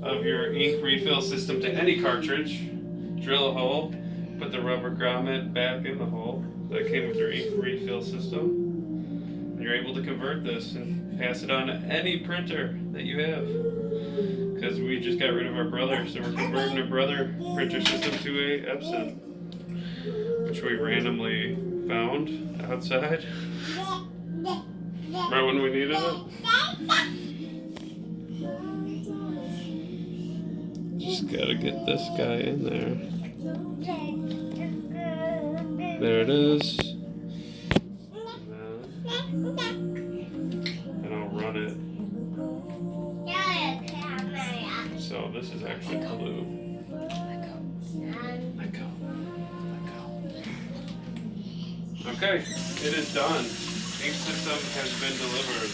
of your ink refill system to any cartridge, drill a hole, put the rubber grommet back in the hole that came with your ink refill system, and you're able to convert this and pass it on to any printer that you have. Because we just got rid of our Brother, so we're converting our Brother printer system to a Epson, which we randomly found outside right when we needed it. Just gotta get this guy in there. There it is. And I'll run it. So this is actually blue. Let go. Okay, it is done. Ink system has been delivered.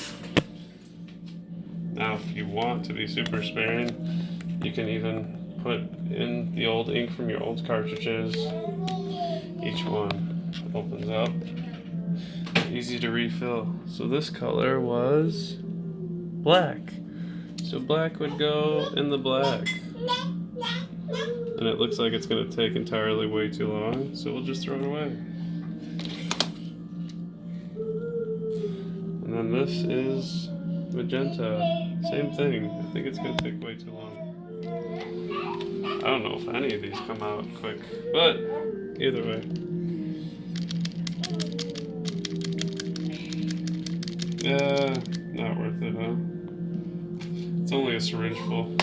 Now, if you want to be super sparing, you can even put in the old ink from your old cartridges. Each one opens up. Easy to refill. So this color was black. So black would go in the black. And it looks like it's going to take entirely way too long, so we'll just throw it away. And then this is magenta. Same thing. I think it's going to take way too long. I don't know if any of these come out quick, but either way. Yeah, not worth it, huh? It's only a syringe full.